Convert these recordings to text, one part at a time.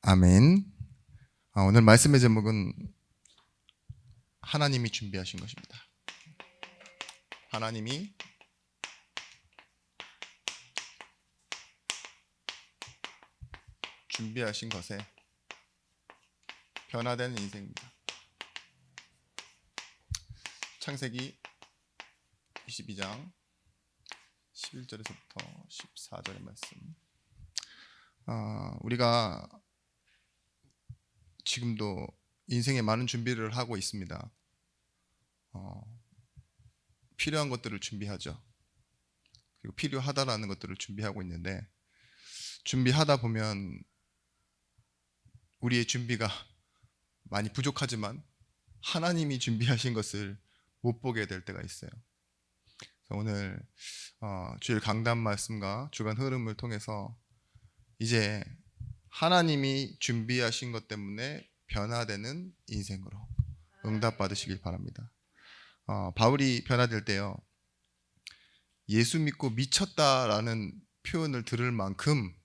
아멘. 오늘 말씀의 제목은 하나님이 준비하신 것입니다. 하나님이 준비하신 것에 변화되는 인생입니다. 창세기 22장 11절에서부터 14절의 말씀. 우리가 지금도 인생에 많은 준비를 하고 있습니다. 필요한 것들을 준비하죠. 그리고 필요하다라는 것들을 준비하고 있는데, 준비하다 보면 우리의 준비가 많이 부족하지만 하나님이 준비하신 것을 못 보게 될 때가 있어요. 그래서 오늘 주일 강단 말씀과 주간 흐름을 통해서 이제 하나님이 준비하신 것 때문에 변화되는 인생으로 응답받으시길 바랍니다. 바울이 변화될 때요, 예수 믿고 미쳤다라는 표현을 들을 만큼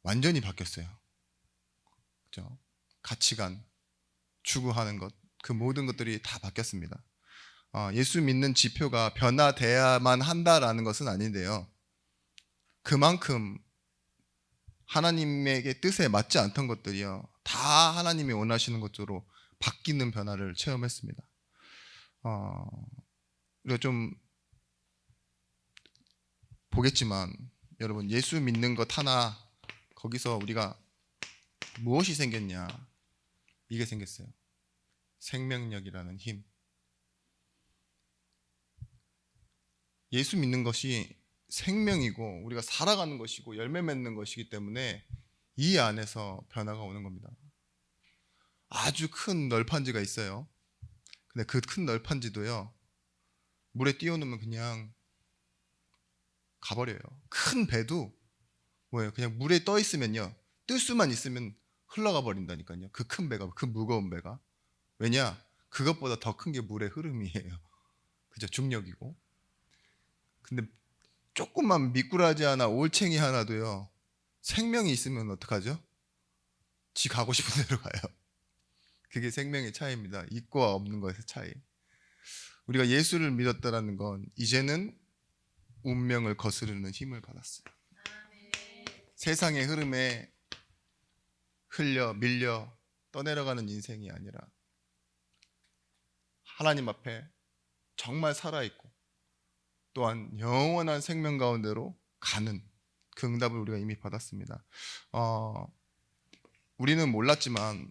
완전히 바뀌었어요. 그렇죠? 가치관, 추구하는 것, 그 모든 것들이 다 바뀌었습니다. 예수 믿는 지표가 변화돼야만 한다라는 것은 아닌데요, 그만큼 하나님에게 뜻에 맞지 않던 것들이요, 다 하나님이 원하시는 것으로 바뀌는 변화를 체험했습니다. 우리가 좀 보겠지만, 여러분, 예수 믿는 것 하나, 거기서 우리가 무엇이 생겼냐? 이게 생겼어요. 생명력이라는 힘. 예수 믿는 것이 생명이고 우리가 살아가는 것이고 열매 맺는 것이기 때문에 이 안에서 변화가 오는 겁니다. 아주 큰 널판지가 있어요. 근데 그 큰 널판지도요, 물에 띄워놓으면 그냥 가버려요. 큰 배도 뭐예요? 그냥 물에 떠 있으면요, 뜰 수만 있으면 흘러가 버린다니까요. 그 큰 배가, 그 무거운 배가. 왜냐? 그것보다 더 큰 게 물의 흐름이에요. 그죠? 중력이고. 근데 조금만 미꾸라지 하나, 올챙이 하나도요, 생명이 있으면 어떡하죠? 지 가고 싶은 대로 가요. 그게 생명의 차이입니다. 있고 없는 것의 차이. 우리가 예수를 믿었다라는 건 이제는 운명을 거스르는 힘을 받았어요. 세상의 흐름에 흘려 밀려 떠내려가는 인생이 아니라 하나님 앞에 정말 살아있고 또한 영원한 생명 가운데로 가는 그 응답을 우리가 이미 받았습니다. 우리는 몰랐지만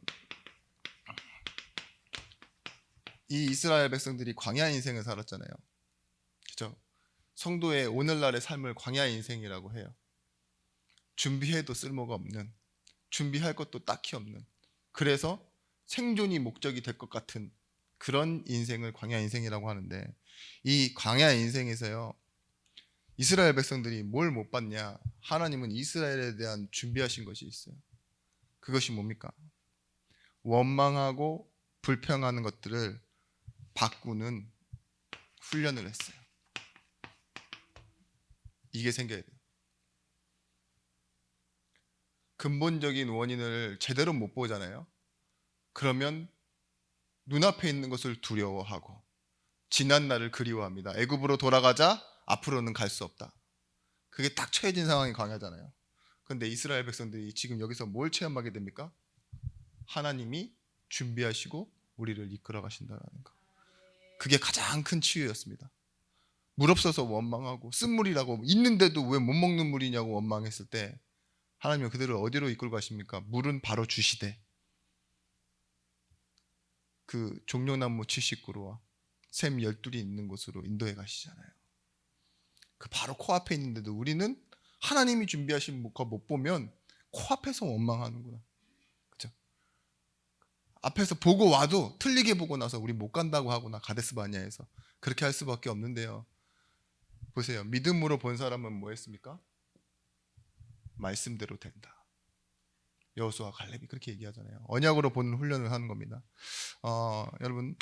이 이스라엘 백성들이 광야 인생을 살았잖아요. 그렇죠? 성도의 오늘날의 삶을 광야 인생이라고 해요. 준비해도 쓸모가 없는, 준비할 것도 딱히 없는, 그래서 생존이 목적이 될 것 같은 그런 인생을 광야 인생이라고 하는데, 이 광야 인생에서요, 이스라엘 백성들이 뭘 못 봤냐? 하나님은 이스라엘에 대한 준비하신 것이 있어요. 그것이 뭡니까? 원망하고 불평하는 것들을 바꾸는 훈련을 했어요. 이게 생겨야 돼요. 근본적인 원인을 제대로 못 보잖아요. 그러면 눈앞에 있는 것을 두려워하고 지난 날을 그리워합니다. 애굽으로 돌아가자, 앞으로는 갈 수 없다. 그게 딱 처해진 상황이 광야잖아요. 그런데 이스라엘 백성들이 지금 여기서 뭘 체험하게 됩니까? 하나님이 준비하시고 우리를 이끌어 가신다는 거. 그게 가장 큰 치유였습니다. 물 없어서 원망하고 쓴물이라고, 있는데도 왜 못 먹는 물이냐고 원망했을 때 하나님은 그들을 어디로 이끌고 가십니까? 물은 바로 주시되 그 종려나무 70그루와 샘 12이 있는 곳으로 인도해 가시잖아요. 그 바로 코앞에 있는데도 우리는 하나님이 준비하신 거 못 보면 코앞에서 원망하는구나. 그렇죠? 앞에서 보고 와도 틀리게 보고 나서 우리 못 간다고 하구나. 가데스 바냐에서 그렇게 할 수밖에 없는데요. 보세요. 믿음으로 본 사람은 뭐 했습니까? 말씀대로 된다. 여호수아 갈렙이 그렇게 얘기하잖아요. 언약으로 보는 훈련을 하는 겁니다. 여러분,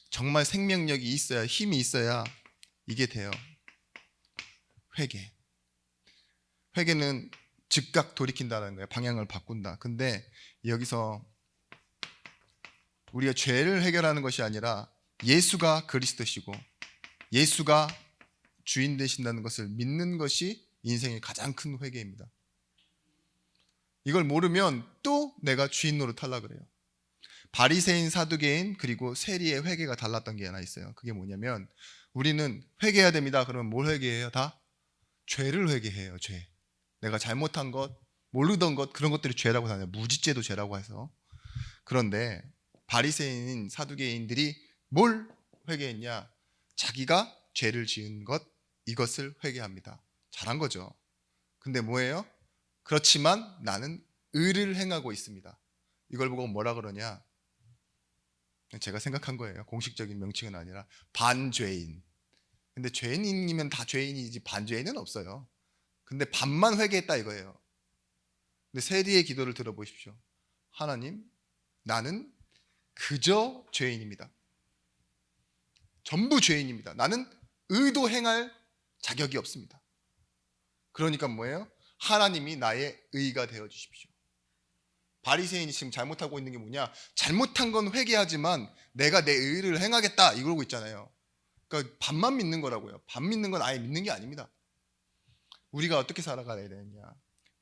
정말 생명력이 있어야, 힘이 있어야 이게 돼요. 회개는 즉각 돌이킨다는 거예요. 방향을 바꾼다. 근데 여기서 우리가 죄를 해결하는 것이 아니라 예수가 그리스도시고 예수가 주인 되신다는 것을 믿는 것이 인생의 가장 큰 회개입니다. 이걸 모르면 또 내가 주인 노릇하려고 그래요. 바리새인, 사두개인 그리고 세리의 회개가 달랐던 게 하나 있어요. 그게 뭐냐면 우리는 회개해야 됩니다. 그러면 뭘 회개해요? 다 죄를 회개해요. 죄. 내가 잘못한 것, 모르던 것, 그런 것들이 죄라고 하잖아요. 무지죄도 죄라고 해서. 그런데 바리새인, 사두개인들이 뭘 회개했냐? 자기가 죄를 지은 것, 이것을 회개합니다. 잘한 거죠. 근데 뭐예요? 그렇지만 나는 의를 행하고 있습니다. 이걸 보고 뭐라 그러냐? 제가 생각한 거예요. 공식적인 명칭은 아니라 반죄인. 근데 죄인이면 다 죄인이지 반죄인은 없어요. 근데 반만 회개했다 이거예요. 근데 세리의 기도를 들어보십시오. 하나님, 나는 그저 죄인입니다. 전부 죄인입니다. 나는 의도 행할 자격이 없습니다. 그러니까 뭐예요? 하나님이 나의 의가 되어 주십시오. 바리새인이 지금 잘못하고 있는 게 뭐냐? 잘못한 건 회개하지만 내가 내 의를 행하겠다 이러고 있잖아요. 그러니까 반만 믿는 거라고요. 반 믿는 건 아예 믿는 게 아닙니다. 우리가 어떻게 살아가야 되느냐?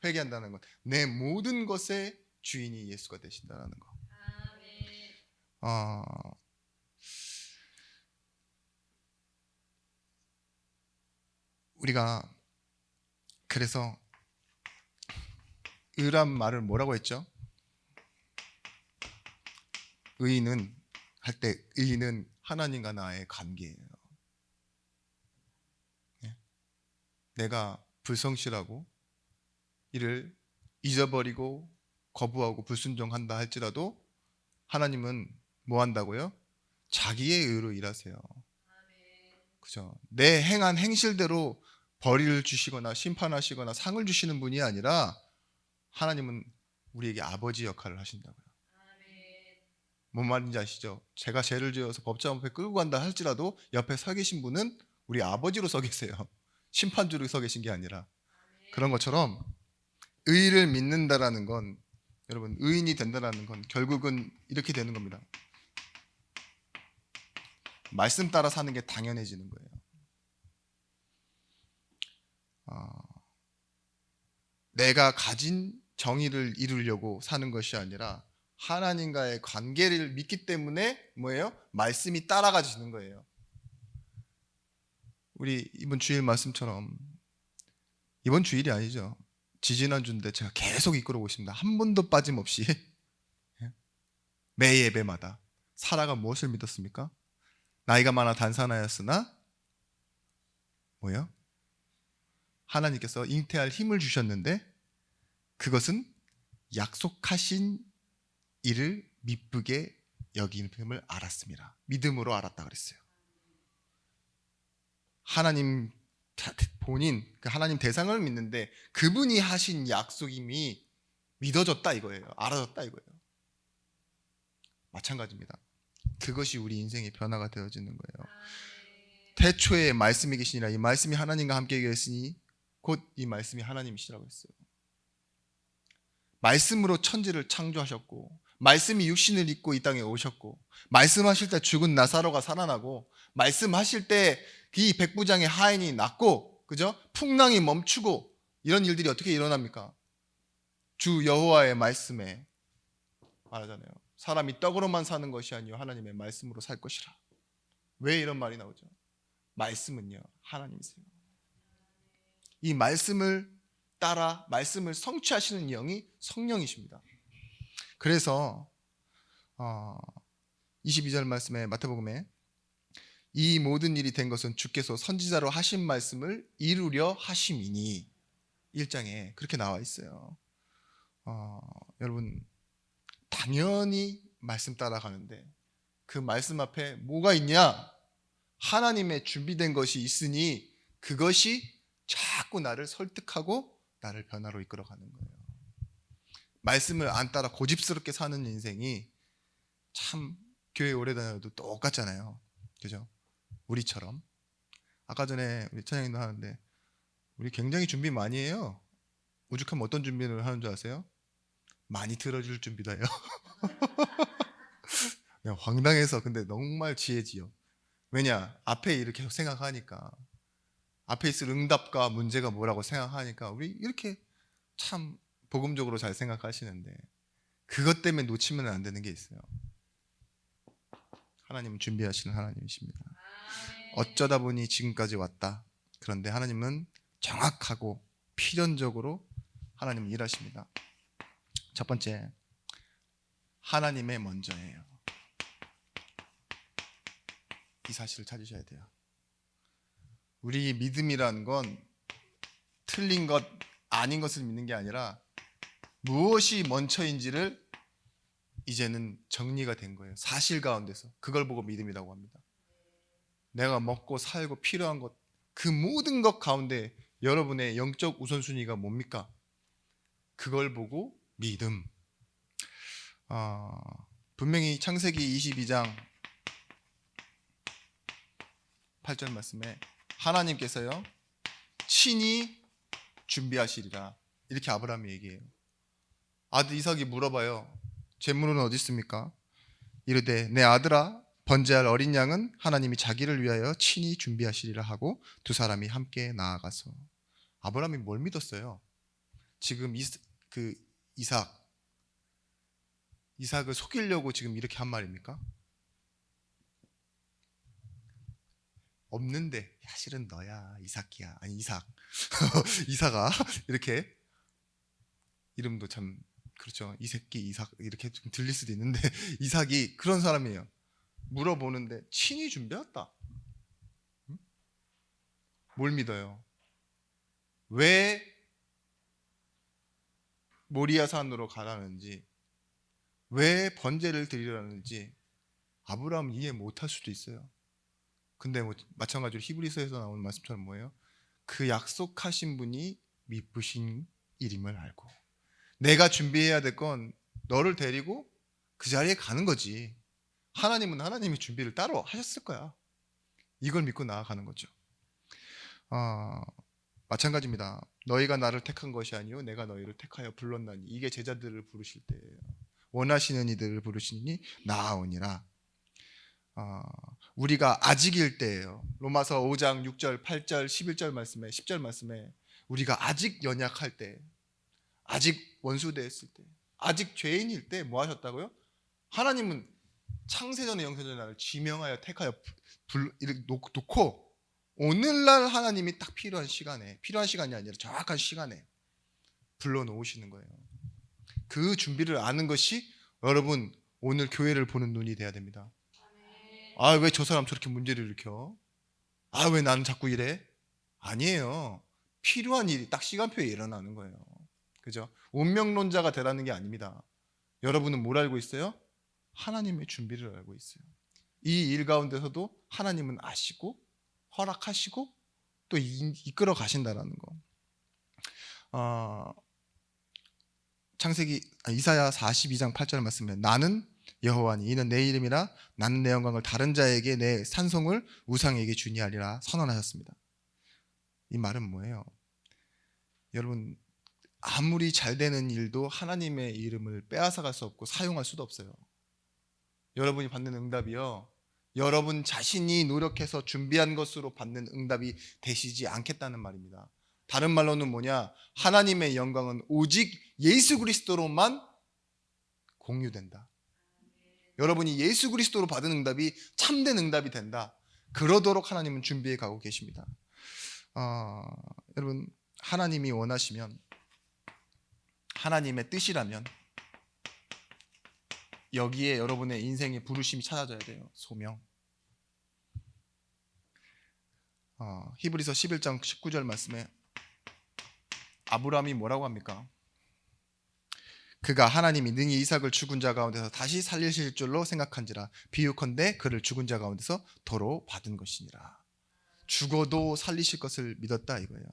회개한다는 건 내 모든 것의 주인이 예수가 되신다는 거. 우리가 그래서 의란 말을 뭐라고 했죠? 의는 할 때 의는 하나님과 나의 관계예요. 내가 불성실하고 이를 잊어버리고 거부하고 불순종한다 할지라도 하나님은 뭐 한다고요? 자기의 의로 일하세요. 그죠? 내 행한 행실대로 벌을 주시거나 심판하시거나 상을 주시는 분이 아니라 하나님은 우리에게 아버지 역할을 하신다고요. 뭔 말인지 아시죠? 제가 죄를 지어서 법정 앞에 끌고 간다 할지라도 옆에 서 계신 분은 우리 아버지로 서 계세요. 심판주로 서 계신 게 아니라. 그런 것처럼 의를 믿는다라는 건, 여러분, 의인이 된다라는 건 결국은 이렇게 되는 겁니다. 말씀 따라 사는 게 당연해지는 거예요. 내가 가진 정의를 이루려고 사는 것이 아니라 하나님과의 관계를 믿기 때문에 뭐예요? 말씀이 따라가지는 거예요. 우리 이번 주일 말씀처럼, 이번 주일이 아니죠. 지지난주인데 제가 계속 이끌어오고 있습니다. 한 번도 빠짐없이 매 예배마다 사라가 무엇을 믿었습니까? 나이가 많아 단사나였으나 뭐예요? 하나님께서 잉태할 힘을 주셨는데 그것은 약속하신 이를 미쁘게 여김을 알았습니다. 믿음으로 알았다 그랬어요. 하나님 본인, 하나님 대상을 믿는데 그분이 하신 약속임이 믿어졌다 이거예요. 알아졌다 이거예요. 마찬가지입니다. 그것이 우리 인생의 변화가 되어지는 거예요. 태초에 말씀이 계시니라, 이 말씀이 하나님과 함께 계시니 곧 이 말씀이 하나님이시라고 했어요. 말씀으로 천지를 창조하셨고, 말씀이 육신을 입고 이 땅에 오셨고, 말씀하실 때 죽은 나사로가 살아나고, 말씀하실 때 이 백부장의 하인이 낫고, 그죠? 풍랑이 멈추고, 이런 일들이 어떻게 일어납니까? 주 여호와의 말씀에 말하잖아요. 사람이 떡으로만 사는 것이 아니요 하나님의 말씀으로 살 것이라. 왜 이런 말이 나오죠? 말씀은요 하나님이세요. 이 말씀을 따라 말씀을 성취하시는 영이 성령이십니다. 그래서 22절 말씀에 마태복음에 이 모든 일이 된 것은 주께서 선지자로 하신 말씀을 이루려 하심이니 1장에 그렇게 나와 있어요. 여러분 당연히 말씀 따라가는데 그 말씀 앞에 뭐가 있냐? 하나님의 준비된 것이 있으니 그것이 자꾸 나를 설득하고 나를 변화로 이끌어가는 거예요. 말씀을 안 따라 고집스럽게 사는 인생이 참 교회 오래 다녀도 똑같잖아요. 그죠? 우리처럼. 아까 전에 우리 찬양님도 하는데 우리 굉장히 준비 많이 해요. 오죽하면 어떤 준비를 하는 줄 아세요? 많이 들어줄 준비다요. 그냥 황당해서 근데 정말 지혜지요. 왜냐? 앞에 이렇게 생각하니까, 앞에 있을 응답과 문제가 뭐라고 생각하니까 우리 이렇게 참 복음적으로 잘 생각하시는데 그것 때문에 놓치면 안 되는 게 있어요. 하나님은 준비하시는 하나님이십니다. 어쩌다 보니 지금까지 왔다. 그런데 하나님은 정확하고 필연적으로 하나님은 일하십니다. 첫 번째, 하나님의 먼저예요. 이 사실을 찾으셔야 돼요. 우리 믿음이라는 건 틀린 것, 아닌 것을 믿는 게 아니라 무엇이 먼저인지를 이제는 정리가 된 거예요. 사실 가운데서. 그걸 보고 믿음이라고 합니다. 내가 먹고 살고 필요한 것, 그 모든 것 가운데 여러분의 영적 우선순위가 뭡니까? 그걸 보고 믿음. 분명히 창세기 22장 8절 말씀에 하나님께서요 친히 준비하시리라 이렇게 아브라함이 얘기해요. 아들 이삭이 물어봐요. 재물은 어디 있습니까? 이르되 내 아들아 번제할 어린 양은 하나님이 자기를 위하여 친히 준비하시리라 하고 두 사람이 함께 나아가서. 아브라함이 뭘 믿었어요? 지금 이삭을 속이려고 지금 이렇게 한 말입니까? 없는데 야 실은 너야 이삭이야. 아니 이삭 이삭아 이렇게 이름도 참 그렇죠. 이 새끼 이삭 이렇게 좀 들릴 수도 있는데 이삭이 그런 사람이에요. 물어보는데 친히 준비했다. 뭘 믿어요? 왜 모리아 산으로 가라는지, 왜 번제를 드리라는지 아브라함은 이해 못할 수도 있어요. 근데 뭐 마찬가지로 히브리서에서 나오는 말씀처럼 뭐예요? 그 약속하신 분이 미쁘신 일임을 알고, 내가 준비해야 될 건 너를 데리고 그 자리에 가는 거지. 하나님은 하나님이 준비를 따로 하셨을 거야. 이걸 믿고 나아가는 거죠. 마찬가지입니다. 너희가 나를 택한 것이 아니요 내가 너희를 택하여 불렀나니. 이게 제자들을 부르실 때예요. 원하시는 이들을 부르시니 나아오니라. 우리가 아직일 때예요. 로마서 5장 6절 8절 11절 말씀에 10절 말씀에 우리가 아직 연약할 때, 아직 원수되었을 때, 아직 죄인일 때 뭐 하셨다고요? 하나님은 창세전에 영세전에 나를 지명하여 택하여 이렇게 놓고 오늘날 하나님이 딱 필요한 시간에, 필요한 시간이 아니라 정확한 시간에 불러놓으시는 거예요. 그 준비를 아는 것이 여러분 오늘 교회를 보는 눈이 돼야 됩니다. 왜 저 사람 저렇게 문제를 일으켜? 왜 나는 자꾸 이래? 아니에요. 필요한 일이 딱 시간표에 일어나는 거예요. 그죠? 운명론자가 되라는 게 아닙니다. 여러분은 뭘 알고 있어요? 하나님의 준비를 알고 있어요. 이 일 가운데서도 하나님은 아시고 허락하시고 또 이끌어 가신다라는 거. 이사야 42장 8절 말씀에 나는 여호와니 이는 내 이름이라 나는 내 영광을 다른 자에게 내 산송을 우상에게 주니 하리라 선언하셨습니다. 이 말은 뭐예요? 여러분 아무리 잘 되는 일도 하나님의 이름을 빼앗아갈 수 없고 사용할 수도 없어요. 여러분이 받는 응답이요 여러분 자신이 노력해서 준비한 것으로 받는 응답이 되시지 않겠다는 말입니다. 다른 말로는 뭐냐? 하나님의 영광은 오직 예수 그리스도로만 공유된다. 여러분이 예수 그리스도로 받은 응답이 참된 응답이 된다. 그러도록 하나님은 준비해 가고 계십니다. 여러분 하나님이 원하시면, 하나님의 뜻이라면 여기에 여러분의 인생의 부르심이 찾아져야 돼요. 소명. 히브리서 11장 19절 말씀에 아브라함이 뭐라고 합니까? 그가 하나님이 능히 이삭을 죽은 자 가운데서 다시 살리실 줄로 생각한지라 비유컨대 그를 죽은 자 가운데서 도로 받은 것이니라. 죽어도 살리실 것을 믿었다 이거예요.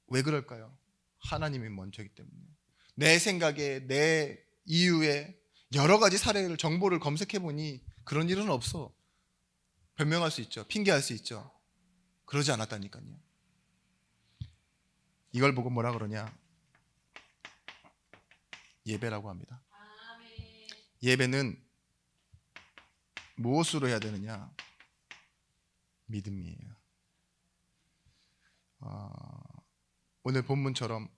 왜 그럴까요? 하나님이 먼저이기 때문에. 내 생각에, 내 이유에 여러 가지 사례를, 정보를 검색해 보니 그런 일은 없어. 변명할 수 있죠. 핑계할 수 있죠. 그러지 않았다니까요. 이걸 보고 뭐라 그러냐? 예배라고 합니다. 예배는 무엇으로 해야 되느냐? 믿음이에요. 오늘 본문처럼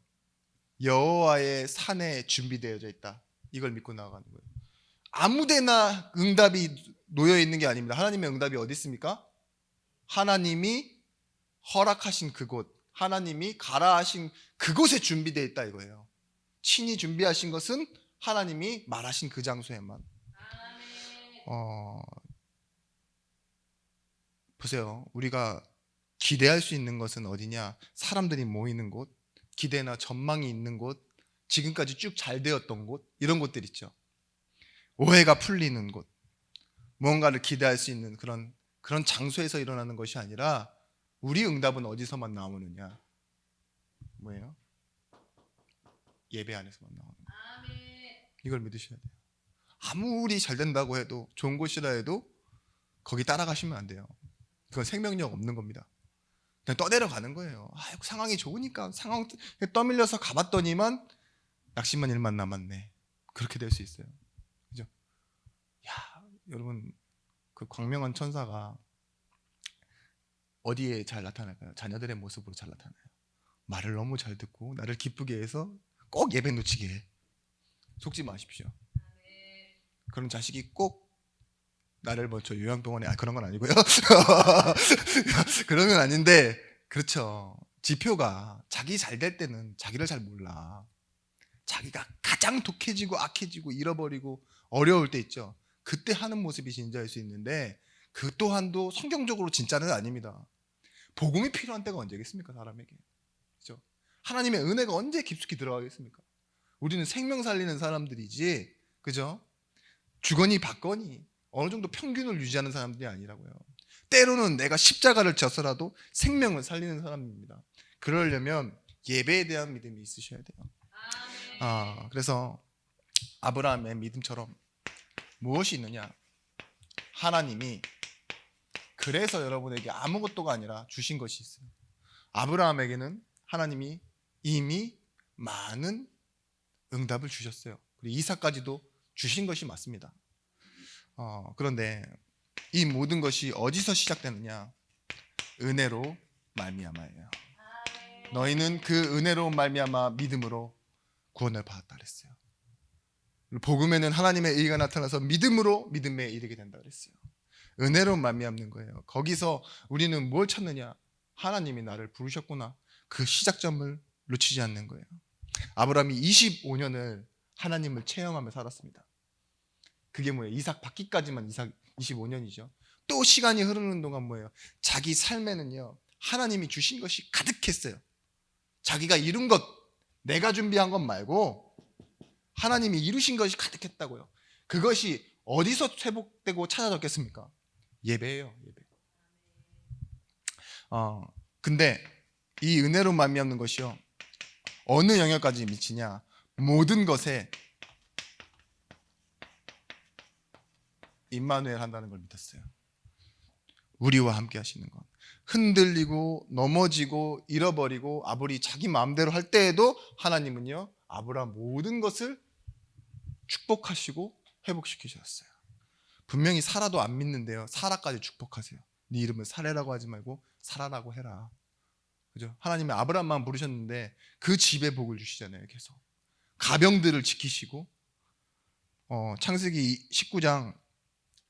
여호와의 산에 준비되어져 있다. 이걸 믿고 나아가는 거예요. 아무데나 응답이 놓여 있는 게 아닙니다. 하나님의 응답이 어디 있습니까? 하나님이 허락하신 그곳, 하나님이 가라 하신 그곳에 준비되어 있다 이거예요. 친히 준비하신 것은 하나님이 말하신 그 장소에만. 보세요. 우리가 기대할 수 있는 것은 어디냐? 사람들이 모이는 곳, 기대나 전망이 있는 곳, 지금까지 쭉 잘 되었던 곳, 이런 곳들 있죠. 오해가 풀리는 곳, 무언가를 기대할 수 있는 그런 장소에서 일어나는 것이 아니라 우리 응답은 어디서만 나오느냐? 뭐예요? 예배 안에서만 나오는 거예요. 이걸 믿으셔야 돼요. 아무리 잘 된다고 해도, 좋은 곳이라 해도 거기 따라가시면 안 돼요. 그건 생명력 없는 겁니다. 그냥 떠내려가는 거예요. 상황이 좋으니까 상황 떠밀려서 가봤더니만 낙심한 일만 남았네. 그렇게 될 수 있어요. 그죠? 여러분, 그 광명한 천사가 어디에 잘 나타날까요? 자녀들의 모습으로 잘 나타나요. 말을 너무 잘 듣고 나를 기쁘게 해서 꼭 예배 놓치게 해. 속지 마십시오. 그런 자식이 꼭 나를 저 요양병원에 그런 건 아니고요. 그런 건 아닌데, 그렇죠. 지표가 자기 잘 될 때는 자기를 잘 몰라. 자기가 가장 독해지고 악해지고 잃어버리고 어려울 때 있죠. 그때 하는 모습이 진짜일 수 있는데 그 또한도 성경적으로 진짜는 아닙니다. 복음이 필요한 때가 언제겠습니까? 사람에게. 그렇죠? 하나님의 은혜가 언제 깊숙이 들어가겠습니까? 우리는 생명 살리는 사람들이지, 그죠? 주거니 받거니 어느 정도 평균을 유지하는 사람들이 아니라고요. 때로는 내가 십자가를 져서라도 생명을 살리는 사람입니다. 그러려면 예배에 대한 믿음이 있으셔야 돼요. 그래서 아브라함의 믿음처럼 무엇이 있느냐? 하나님이 그래서 여러분에게 아무것도가 아니라 주신 것이 있어요. 아브라함에게는 하나님이 이미 많은 응답을 주셨어요. 그리고 이삭까지도 주신 것이 맞습니다. 그런데 이 모든 것이 어디서 시작되느냐? 은혜로 말미암아예요. 너희는 그 은혜로 말미암아 믿음으로 구원을 받았다 그랬어요. 복음에는 하나님의 의가 나타나서 믿음으로 믿음에 이르게 된다 그랬어요. 은혜로 말미암는 거예요. 거기서 우리는 뭘 찾느냐? 하나님이 나를 부르셨구나. 그 시작점을 놓치지 않는 거예요. 아브라함이 25년을 하나님을 체험하며 살았습니다. 그게 뭐예요? 이삭 받기까지만 이삭 25년이죠. 또 시간이 흐르는 동안 뭐예요? 자기 삶에는요, 하나님이 주신 것이 가득했어요. 자기가 이룬 것, 내가 준비한 것 말고 하나님이 이루신 것이 가득했다고요. 그것이 어디서 회복되고 찾아졌겠습니까? 예배예요, 예배. 근데 이 은혜로 말미암는 것이요, 어느 영역까지 미치냐? 모든 것에 임마누엘 한다는 걸 믿었어요. 우리와 함께 하시는 것. 흔들리고 넘어지고 잃어버리고 아무리 자기 마음대로 할 때에도 하나님은요, 아브라함 모든 것을 축복하시고 회복시키셨어요. 분명히 사라도 안 믿는데요, 사라까지 축복하세요. 네 이름을 사레라고 하지 말고 사라라고 해라. 그죠? 하나님이 아브라함만 부르셨는데 그 집에 복을 주시잖아요. 계속 가병들을 지키시고. 창세기 19장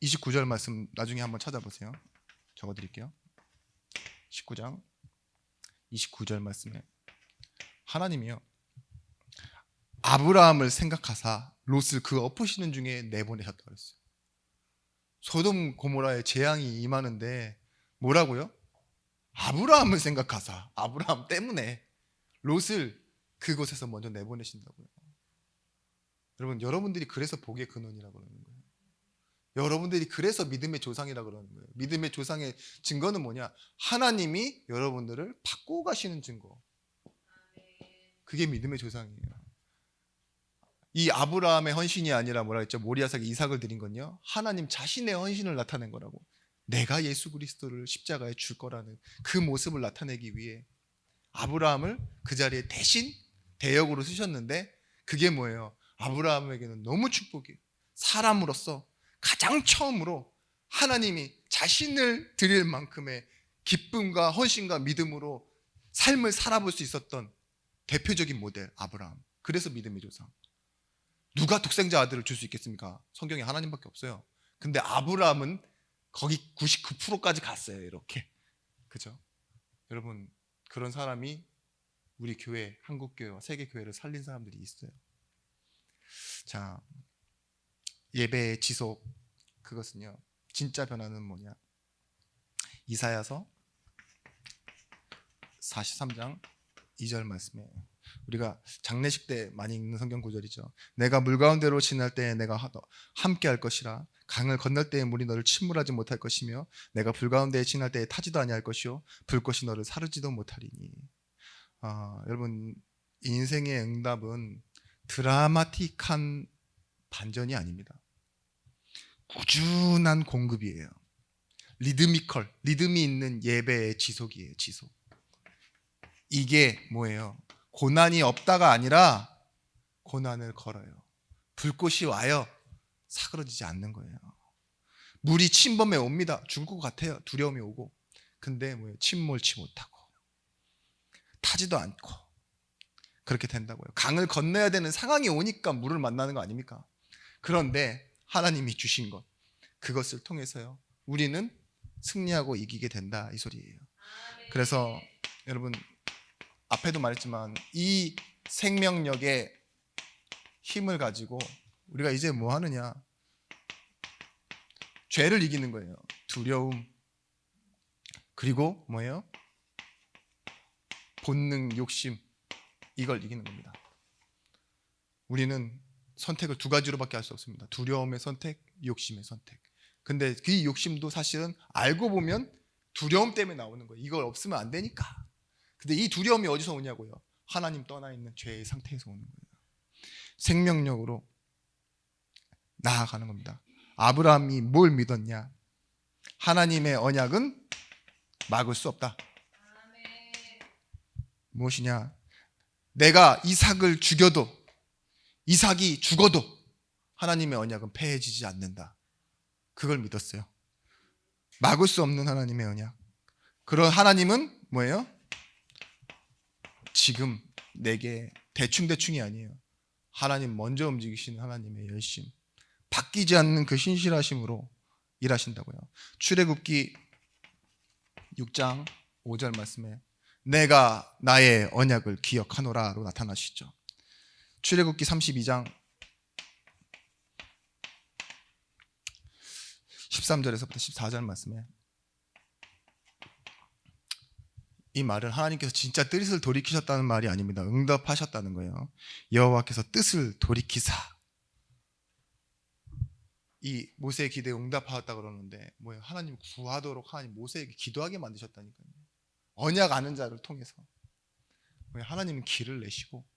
29절 말씀 나중에 한번 찾아보세요. 적어드릴게요. 19장 29절 말씀에 하나님이요, 아브라함을 생각하사 롯을 그 엎으시는 중에 내보내셨다고 그랬어요. 소돔 고모라에 재앙이 임하는데 뭐라고요? 아브라함을 생각하사, 아브라함 때문에 롯을 그곳에서 먼저 내보내신다고요. 여러분, 여러분들이 그래서 복의 근원이라고 그러는 거예요. 여러분들이 그래서 믿음의 조상이라고 그러는 거예요. 믿음의 조상의 증거는 뭐냐? 하나님이 여러분들을 바꾸고 가시는 증거. 그게 믿음의 조상이에요. 이 아브라함의 헌신이 아니라 뭐라 했죠? 모리아삭에 이삭을 드린 건요, 하나님 자신의 헌신을 나타낸 거라고. 내가 예수 그리스도를 십자가에 줄 거라는 그 모습을 나타내기 위해 아브라함을 그 자리에 대신 대역으로 쓰셨는데 그게 뭐예요? 아브라함에게는 너무 축복이에요. 사람으로서 가장 처음으로 하나님이 자신을 드릴 만큼의 기쁨과 헌신과 믿음으로 삶을 살아볼 수 있었던 대표적인 모델 아브라함. 그래서 믿음의 조상. 누가 독생자 아들을 줄 수 있겠습니까? 성경에 하나님밖에 없어요. 근데 아브라함은 거기 99%까지 갔어요. 이렇게. 그죠? 여러분, 그런 사람이 우리 교회, 한국교회와 세계교회를 살린 사람들이 있어요. 자, 예배의 지속, 그것은요, 진짜 변화는 뭐냐? 이사야서 43장 2절 말씀이에요. 우리가 장례식 때 많이 읽는 성경 구절이죠. 내가 물 가운데로 지날 때에 내가 함께 할 것이라. 강을 건널 때에 물이 너를 침몰하지 못할 것이며 내가 불 가운데에 지날 때에 타지도 아니할 것이요 불꽃이 너를 사르지도 못하리니. 여러분, 인생의 응답은 드라마틱한 반전이 아닙니다. 꾸준한 공급이에요. 리듬이 있는 예배의 지속이에요. 지속. 이게 뭐예요? 고난이 없다가 아니라 고난을 걸어요. 불꽃이 와요. 사그러지지 않는 거예요. 물이 침범해 옵니다. 죽을 것 같아요. 두려움이 오고. 근데 뭐예요? 침몰치 못하고 타지도 않고 그렇게 된다고요. 강을 건너야 되는 상황이 오니까 물을 만나는 거 아닙니까? 그런데 하나님이 주신 것, 그것을 통해서요, 우리는 승리하고 이기게 된다, 이 소리예요. 그래서 여러분, 앞에도 말했지만 이 생명력의 힘을 가지고 우리가 이제 뭐 하느냐? 죄를 이기는 거예요. 두려움, 그리고 뭐예요? 본능, 욕심, 이걸 이기는 겁니다. 우리는 선택을 두 가지로밖에 할 수 없습니다. 두려움의 선택, 욕심의 선택. 근데 그 욕심도 사실은 알고 보면 두려움 때문에 나오는 거예요. 이걸 없으면 안 되니까. 근데 이 두려움이 어디서 오냐고요? 하나님 떠나 있는 죄의 상태에서 오는 거예요. 생명력으로 나아가는 겁니다. 아브라함이 뭘 믿었냐? 하나님의 언약은 막을 수 없다. 무엇이냐? 내가 이삭을 죽여도, 이삭이 죽어도 하나님의 언약은 패해지지 않는다. 그걸 믿었어요. 막을 수 없는 하나님의 언약. 그런 하나님은 뭐예요? 지금 내게 대충대충이 아니에요. 하나님 먼저 움직이시는 하나님의 열심, 바뀌지 않는 그 신실하심으로 일하신다고요. 출애굽기 6장 5절 말씀에 내가 나의 언약을 기억하노라로 나타나시죠. 출애굽기 32장 13절에서부터 14절 말씀에 이 말은 하나님께서 진짜 뜻을 돌이키셨다는 말이 아닙니다. 응답하셨다는 거예요. 여호와께서 뜻을 돌이키사. 이 모세의 기도에 응답하였다 그러는데 뭐예요? 하나님 구하도록 하나님 모세에게 기도하게 만드셨다니까요. 언약 아는 자를 통해서. 하나님은 길을 내시고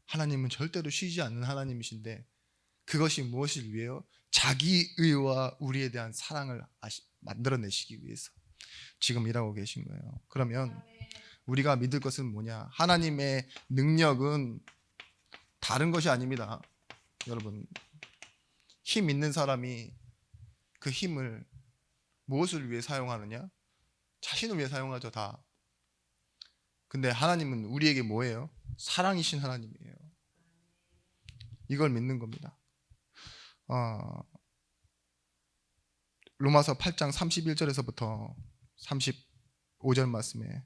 하나님은 절대로 쉬지 않는 하나님이신데 그것이 무엇을 위해요? 자기 의와 우리에 대한 사랑을 만들어내시기 위해서 지금 일하고 계신 거예요. 그러면 우리가 믿을 것은 뭐냐? 하나님의 능력은 다른 것이 아닙니다. 여러분, 힘 있는 사람이 그 힘을 무엇을 위해 사용하느냐? 자신을 위해 사용하죠, 다. 근데 하나님은 우리에게 뭐예요? 사랑이신 하나님이에요. 이걸 믿는 겁니다. 로마서 8장 31절에서부터 35절 말씀에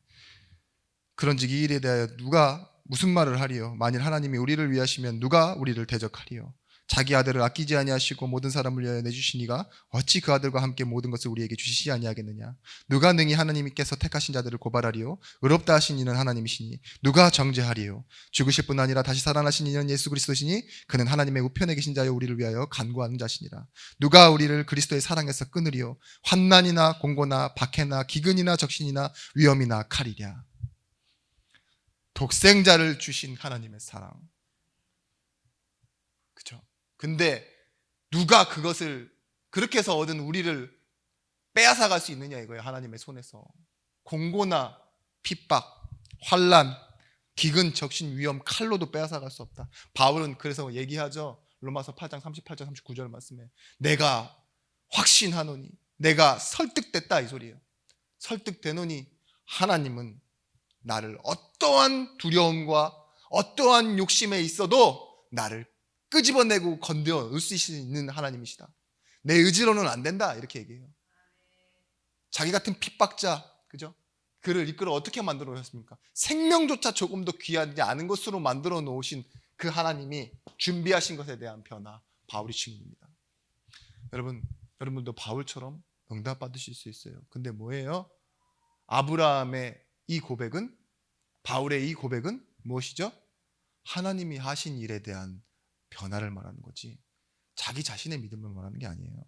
그런즉 이 일에 대하여 누가 무슨 말을 하리요? 만일 하나님이 우리를 위하시면 누가 우리를 대적하리요? 자기 아들을 아끼지 아니하시고 모든 사람을 위하여 내주시니가 어찌 그 아들과 함께 모든 것을 우리에게 주시지 아니하겠느냐? 누가 능히 하나님께서 택하신 자들을 고발하리요? 의롭다 하신 이는 하나님이시니 누가 정죄하리요? 죽으실 뿐 아니라 다시 살아나신 이는 예수 그리스도시니 그는 하나님의 우편에 계신 자여 우리를 위하여 간구하는 자시니라. 누가 우리를 그리스도의 사랑에서 끊으리요? 환난이나 공고나 박해나 기근이나 적신이나 위험이나 칼이랴. 독생자를 주신 하나님의 사랑. 그렇죠? 근데 누가 그것을 그렇게 해서 얻은 우리를 빼앗아갈 수 있느냐 이거예요. 하나님의 손에서. 공고나 핍박, 환난, 기근, 적신, 위험, 칼로도 빼앗아갈 수 없다. 바울은 그래서 얘기하죠. 로마서 8장 38절 39절 말씀에 내가 확신하노니, 내가 설득됐다 이 소리예요. 설득되노니 하나님은 나를 어떠한 두려움과 어떠한 욕심에 있어도 나를 끄집어내고 건드려 올 수 있는 하나님이시다. 내 의지로는 안 된다 이렇게 얘기해요. 자기 같은 핍박자, 그죠? 그를 이끌어 어떻게 만들어 놓으셨습니까? 생명조차 조금 더 귀하지 않은 것으로 만들어 놓으신 그 하나님이 준비하신 것에 대한 변화, 바울이 증인입니다. 여러분도 바울처럼 응답 받으실 수 있어요. 근데 뭐예요? 아브라함의 이 고백은, 바울의 이 고백은 무엇이죠? 하나님이 하신 일에 대한 변화를 말하는 거지 자기 자신의 믿음을 말하는 게 아니에요.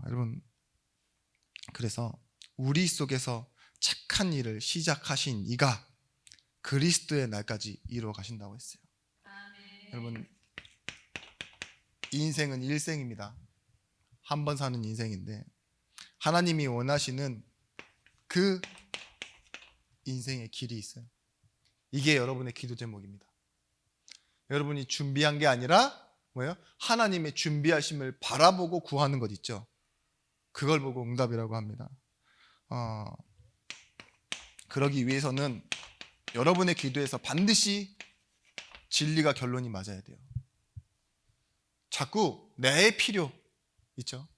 여러분, 그래서 우리 속에서 착한 일을 시작하신 이가 그리스도의 날까지 이루어 가신다고 했어요. 여러분, 인생은 일생입니다. 한 번 사는 인생인데 하나님이 원하시는 그 인생의 길이 있어요. 이게 여러분의 기도 제목입니다. 여러분이 준비한 게 아니라 뭐예요? 하나님의 준비하심을 바라보고 구하는 것 있죠. 그걸 보고 응답이라고 합니다. 그러기 위해서는 여러분의 기도에서 반드시 진리가 결론이 맞아야 돼요. 자꾸 내 필요 있죠.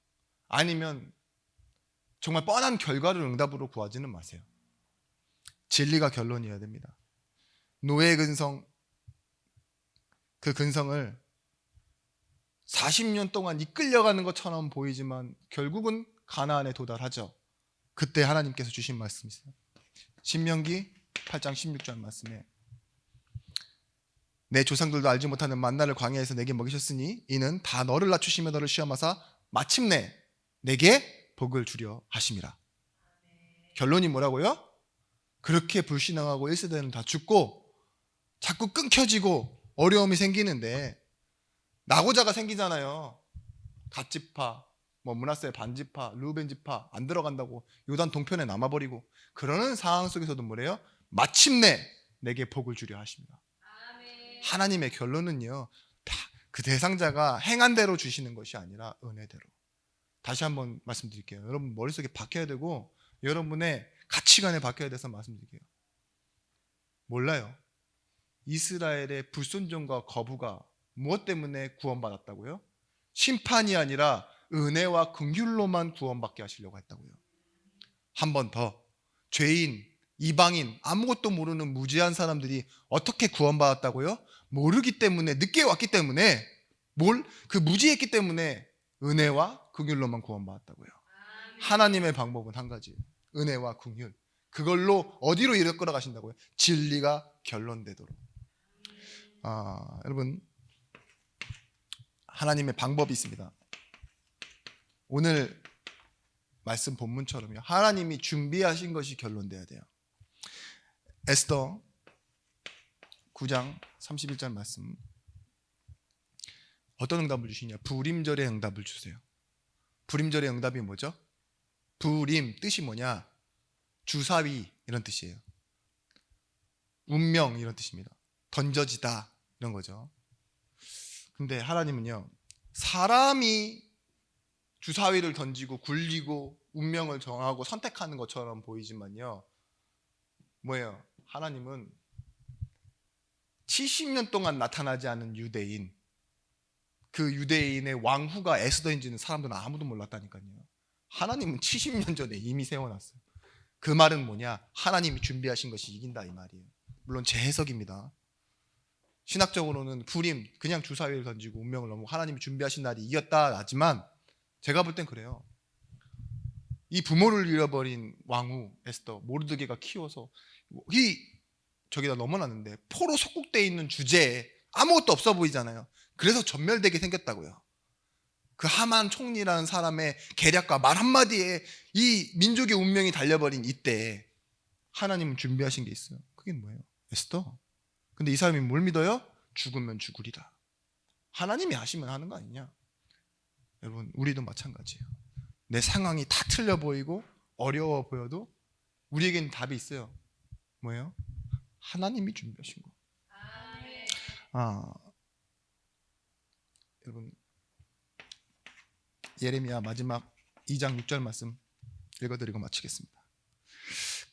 아니면 정말 뻔한 결과를 응답으로 구하지는 마세요. 진리가 결론이어야 됩니다. 노예 근성, 그 근성을 40년 동안 이끌려가는 것처럼 보이지만 결국은 가나안에 도달하죠. 그때 하나님께서 주신 말씀이 있어요. 신명기 8장 16절 말씀에 내 조상들도 알지 못하는 만나를 광야에서 내게 먹이셨으니 이는 다 너를 낮추시며 너를 시험하사 마침내 내게 복을 주려 하심이라. 결론이 뭐라고요? 그렇게 불신앙하고 1세대는 다 죽고 자꾸 끊겨지고 어려움이 생기는데 나고자가 생기잖아요. 갓지파, 므낫세 반지파, 르우벤 지파 안 들어간다고 요단 동편에 남아버리고 그러는 상황 속에서도 뭐래요? 마침내 내게 복을 주려 하십니다. 하나님의 결론은요, 다 그 대상자가 행한 대로 주시는 것이 아니라 은혜대로. 다시 한번 말씀드릴게요. 여러분 머릿속에 박혀야 되고 여러분의 가치관에 박혀야 돼서 말씀드릴게요. 몰라요. 이스라엘의 불순종과 거부가 무엇 때문에 구원받았다고요? 심판이 아니라 은혜와 긍휼로만 구원받게 하시려고 했다고요. 한 번 더, 죄인, 이방인, 아무것도 모르는 무지한 사람들이 어떻게 구원받았다고요? 모르기 때문에, 늦게 왔기 때문에, 그 무지했기 때문에 은혜와 긍휼로만 구원받았다고요. 하나님의 방법은 한 가지예요. 은혜와 긍휼. 그걸로 어디로 이끌어 가신다고요? 진리가 결론되도록. 여러분, 하나님의 방법이 있습니다. 오늘 말씀 본문처럼요. 하나님이 준비하신 것이 결론돼야 돼요. 에스더 9장 31절 말씀. 어떤 응답을 주시냐? 불임절의 응답을 주세요. 불임절의 응답이 뭐죠? 불임 뜻이 뭐냐? 주사위 이런 뜻이에요. 운명 이런 뜻입니다. 던져지다 이런 거죠. 근데 하나님은요, 사람이 주사위를 던지고 굴리고 운명을 정하고 선택하는 것처럼 보이지만요, 뭐예요? 하나님은 70년 동안 나타나지 않은 유대인, 그 유대인의 왕후가 에스더인지는 사람들은 아무도 몰랐다니까요. 하나님은 70년 전에 이미 세워놨어요. 그 말은 뭐냐? 하나님이 준비하신 것이 이긴다 이 말이에요. 물론 제 해석입니다. 신학적으로는 불임, 그냥 주사위를 던지고 운명을 넘고 하나님이 준비하신 날이 이겼다 하지만 제가 볼 땐 그래요. 이 부모를 잃어버린 왕후 에스더, 모르드게가 키워서 저기다 넘어놨는데 포로 속국되어 있는 주제에 아무것도 없어 보이잖아요. 그래서 전멸되게 생겼다고요. 그 하만 총리라는 사람의 계략과 말 한마디에 이 민족의 운명이 달려버린 이때에 하나님은 준비하신 게 있어요. 그게 뭐예요? 에스더. 근데 이 사람이 뭘 믿어요? 죽으면 죽으리라. 하나님이 하시면 하는 거 아니냐? 여러분, 우리도 마찬가지예요. 내 상황이 다 틀려 보이고 어려워 보여도 우리에게는 답이 있어요. 뭐예요? 하나님이 준비하신 거. 여러분 예레미야 마지막 2장 6절 말씀 읽어드리고 마치겠습니다.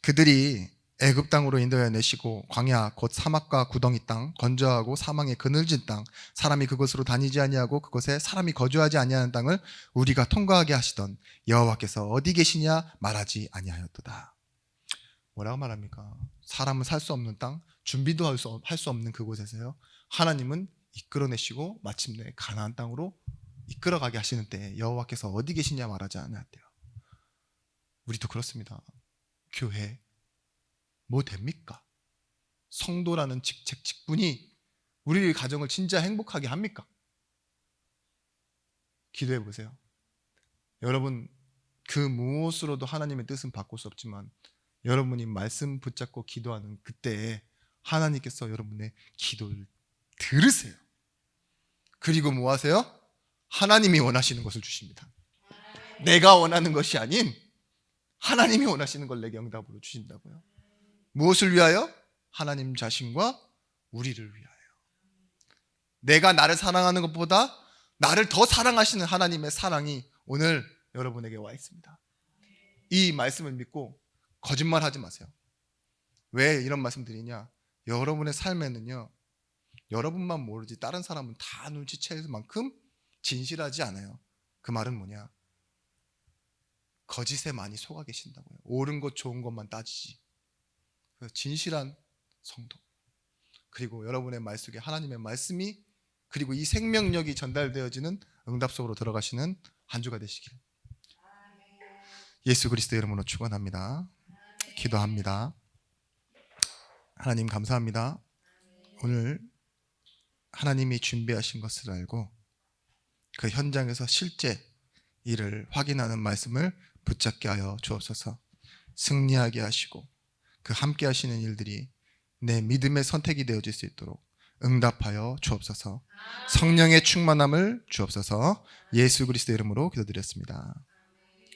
그들이 애굽 땅으로 인도해 내시고 광야 곧 사막과 구덩이 땅 건조하고 사망의 그늘진 땅 사람이 그곳으로 다니지 아니하고 그곳에 사람이 거주하지 아니하는 땅을 우리가 통과하게 하시던 여호와께서 어디 계시냐 말하지 아니하였도다. 뭐라고 말합니까? 사람은 살 수 없는 땅, 준비도 할 수 없는 그곳에서요 하나님은 이끌어내시고 마침내 가나안 땅으로 이끌어가게 하시는 때에 여호와께서 어디 계시냐 말하지 않았대요. 우리도 그렇습니다. 교회 뭐 됩니까? 성도라는 직책 직분이 우리 가정을 진짜 행복하게 합니까? 기도해 보세요. 여러분 그 무엇으로도 하나님의 뜻은 바꿀 수 없지만 여러분이 말씀 붙잡고 기도하는 그때에 하나님께서 여러분의 기도를 들으세요. 그리고 뭐 하세요? 하나님이 원하시는 것을 주십니다. 내가 원하는 것이 아닌 하나님이 원하시는 걸 내게 응답으로 주신다고요. 무엇을 위하여? 하나님 자신과 우리를 위하여. 내가 나를 사랑하는 것보다 나를 더 사랑하시는 하나님의 사랑이 오늘 여러분에게 와 있습니다. 이 말씀을 믿고 거짓말하지 마세요. 왜 이런 말씀 드리냐? 여러분의 삶에는요 여러분만 모르지 다른 사람은 다 눈치챌 만큼 진실하지 않아요. 그 말은 뭐냐? 거짓에 많이 속아 계신다고요. 옳은 것 좋은 것만 따지지. 진실한 성도, 그리고 여러분의 말 속에 하나님의 말씀이 그리고 이 생명력이 전달되어지는 응답 속으로 들어가시는 한 주가 되시길 예수 그리스도의 이름으로 축원합니다. 기도합니다. 하나님 감사합니다. 오늘 하나님이 준비하신 것을 알고 그 현장에서 실제 이를 확인하는 말씀을 붙잡게 하여 주옵소서. 승리하게 하시고 그 함께 하시는 일들이 내 믿음의 선택이 되어질 수 있도록 응답하여 주옵소서. 성령의 충만함을 주옵소서. 예수 그리스도의 이름으로 기도드렸습니다.